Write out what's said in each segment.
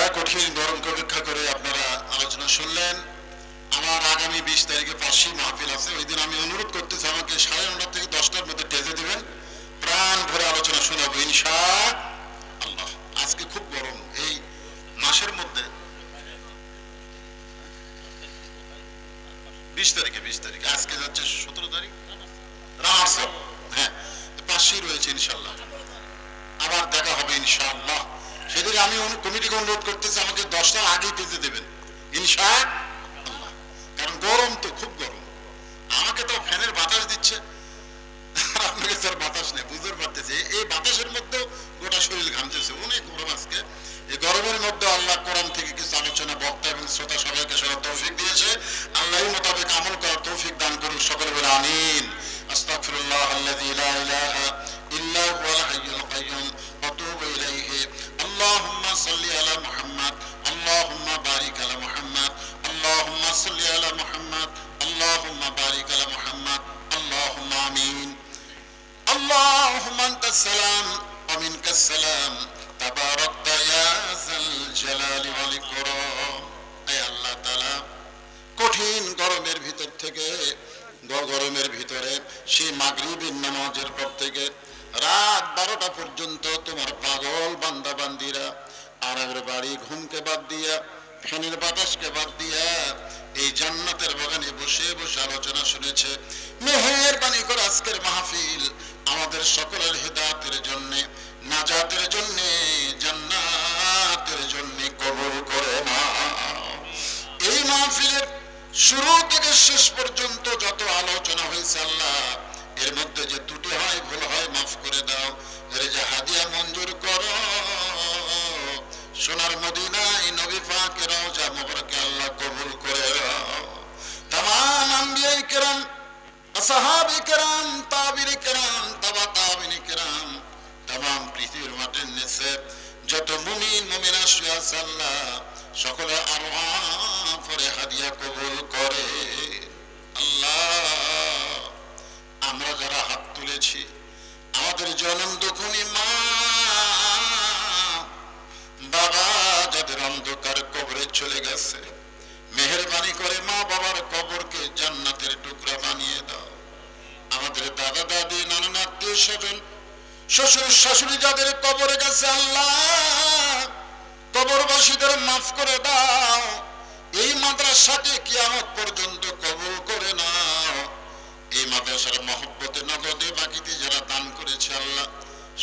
আলহামদুলিল্লাহ কঠিন গরমকে উপেক্ষা করে আপনারা আলোচনা শুনলেন। আমার আগামী 20 তারিখে পাশি মাহফিল আছে, ওই দিন আমি অনুরোধ করতেছি আমাকে 9:30 থেকে 10টার মধ্যে টেজে দিবেন, প্রাণ ভরে আলোচনা শোনাবো ইনশাআল্লাহ। আজকে খুব গরম, এই মাসের মধ্যে 20 তারিখে আজকে যাচ্ছে 17 তারিখ রামাসব, হ্যাঁ পাশি রয়েছে ইনশাআল্লাহ, আবার দেখা হবে ইনশাআল্লাহ। সেদিন আমি কমিটিকে অনুরোধ করতেছি আমাকে 10টার আগেই টেজে দেবেন ইনশাআল্লাহ, কারণ গরম তো খুব গরম। আমাকে তো ফ্যানের বাতাস দিচ্ছে, আপনাকে স্যার বাতাস নেই, বুঝতে পারতেছি। এই বাতাসের মধ্যেও গোটা শরীর ঘামতেছে, অনেক গরম আজকে। এই গরমের মধ্যে আল্লাহ কোরআন থেকে কিছু আলোচনা বক্তা এবং শ্রোতা সবাইকে শোনার তৌফিক দিয়েছে। আল্লাহ মোতাবেক আমল করার তৌফিক দান করুন, সকলে বলে আমিন। আস্তাগফিরুল্লাহ আল্লাযী লা ইলাহা ইল্লা হুয়াল হাইয়ুল কাইয়্যুম ওয়া আতুবু ইলাইহি। আল্লাহুম্মা সাল্লি আলা মুহাম্মাদ, আল্লাহুম্মা বারিক আলা মুহাম্মাদ, আল্লাহুম্মা সাল্লি আলা মুহাম্মাদ, আল্লাহুম্মা বারিক আলা মুহাম্মাদ, আল্লাহুম্মা আমিন। আল্লাহুম্মা আনতাস সালাম ওয়া মিনকাস সালাম, তাবারাকতা ইয়া যাল জালালি ওয়াল ইকরাম। হে আল্লাহ তাআলা, কঠিন গরমের ভিতর থেকে, গরমের ভিতরে সেই মাগরিবের নামাজের পর থেকে রাত 12টা পর্যন্ত তোমার পাগল বান্দা বান্দিরা আরামের বাড়ি ঘুমকে বাদ দিয়া, ফ্যানের বাতাসকে বাদ দিয়া এই জান্নাতের বাগানে বসে বসে আলোচনা শুনেছে। মেহেরবানি করে আজকের মাহফিল আমাদের সকলের হেদায়েতের জন্য, নাজাতের জন্য, জান্নাতের জন্য কবুল করে নাও। এই মাহফিলের শুরু থেকে শেষ পর্যন্ত যত আলোচনা হয়েছে আল্লাহ, এর মধ্যে যে ত্রুটি হয়, ভুল হয়, মাফ করে দাও। এর যে হাদিয়া মঞ্জুর করো, সোনার মদিনায় নবী পাকের রওজা মুবারকে আল্লাহ কবুল করে নাও। तमाम अंबिया किराम, असहाबे किराम, ताबिरे किराम, तबा ताबिने किराम, तमाम पृथ्वीर माटिर निचे যত মুমিন মুমিনা শুয়ে আছে আল্লাহ সকলে আরওয়াহ পরে হাদিয়া কবুল করে। আল্লাহ, আমরা যারা হাত তুলেছি, আমাদের জনম দুঃখী মা বাবা যাদের অন্ধকার কবরে চলে গেছে, মেহেরবানি করে মা বাবার কবরকে জান্নাতের টুকরা বানিয়ে দাও। আমাদের দাদা দাদি, নানা আত্মীয় স্বজন, শ্বশুর শাশুড়ি যাদের কবরে গেছে আল্লাহ, কবরবাসীদের মাফ করে দাও। এই মাদ্রাসাকে কিয়ামত পর্যন্ত কবুল করে নাও। এই মাদ্রাসার মহব্বতে নগদে বাকিতে যারা দান করেছে আল্লাহ,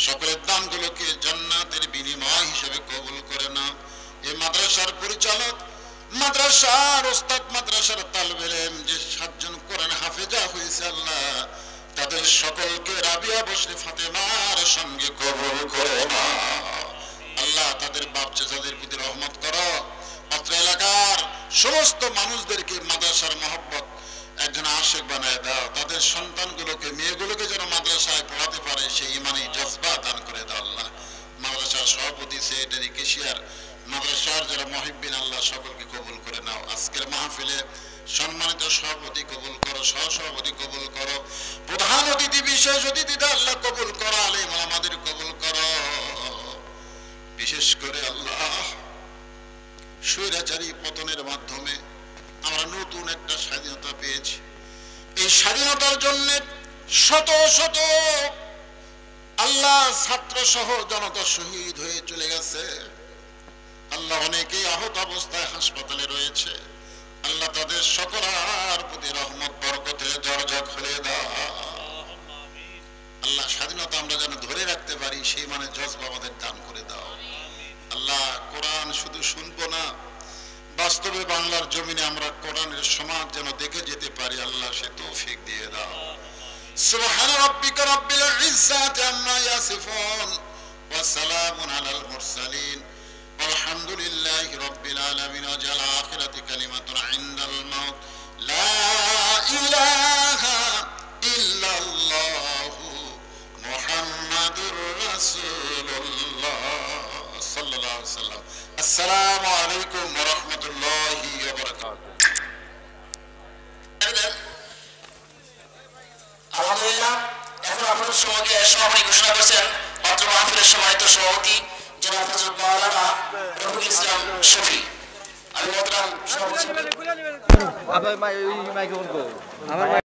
সকলের দানগুলোকে জান্নাতের বিনিময় হিসেবে কবুল করে নাও। এই মাদ্রাসার পরিচালক, মাদ্রাসার ওস্তাদ, মাদ্রাসার তালেবে ইলম যে 7 জন কোরআন হাফেজা হয়েছে আল্লাহ, তাদের সকলকে রাবিয়া বসরি ফাতেমার সঙ্গে কবুল করে নাও। আল্লাহ, তাদের বাপ চাচাদের প্রতি রহমত করো। অত্র এলাকার সমস্ত মানুষদেরকে মাদ্রাসার মহব্বত একজন আশিক বানায় দাও। তাদের সন্তানগুলোকে, মেয়েগুলোকে যেন মাদ্রাসায় পড়াতে পারে সেই ইমানি জজবা দান করে দাও আল্লাহ। মাদ্রাসার সভাপতি, সেক্রেটারি, কেশিয়ার, মাদ্রাসার যারা মুহিব্বিন আল্লাহ সকলকে কবুল করে নাও। আজকের মাহফিলে সম্মানিত সভাপতি কবুল করো, সহসভাপতি কবুল করো, প্রধান অতিথি, বিশেষ অতিথিরা আল্লাহ কবুল করো, আলেম আমাদের কবুল করো। বিশেষ করে আল্লাহ, স্বৈরাচারী পতনের মাধ্যমে আমরা নতুন একটা স্বাধীনতা পেয়েছি। এই স্বাধীনতার জন্য শত শত আল্লাহ ছাত্র সহ জনতা শহীদ হয়ে চলে গেছে আল্লাহ। অনেকেই আহত অবস্থায় হাসপাতালে রয়েছে আল্লাহ, তাদের সকলের প্রতি রহমত বরকতের দরজা খুলে দাও আল্লাহ। স্বাধীনতা আমরা যেন ধরে রাখতে পারি সেই মানে জজবা আমাদের দান করে দাও আল্লাহ। কোরআন শুধু শুনবো না, বাস্তবে বাংলার জমিনে আমরা কোরআনের সমাজ যেন দেখে যেতে পারি আল্লাহ, সে তৌফিক দিয়ে দাও। সুবহান রাব্বিকা রাব্বিল ইজ্জাতি আম্মা ইয়াসিফুন ওয়া সালামুন আলাল মুরসালিন আলহামদুলিল্লাহি রাব্বিল আলামিন। ওয়াজাল আখিরাতি কালিমাতুন ইনদাল মাউত লা ইলাহা ইল্লাল্লাহু মুহাম্মাদুর রাসূলুল্লাহ সাল্লাল্লাহু আলাইহি ওয়াসাল্লাম। আসসালামু আলাইকুম ওয়া রাহমাতুল্লাহি ওয়া বারাকাতুহু। আলহামদুলিল্লাহ, এখন আপনাদের সমাজে সভাপতি ঘোষণা করছেন অত্র মাহফিলের সম্মানিত সভাপতি জনাব হযরত মাওলানা রফিকুল ইসলাম শফি, আমি মোহতারাম সভাপতি আপনার মাইক্রোফোন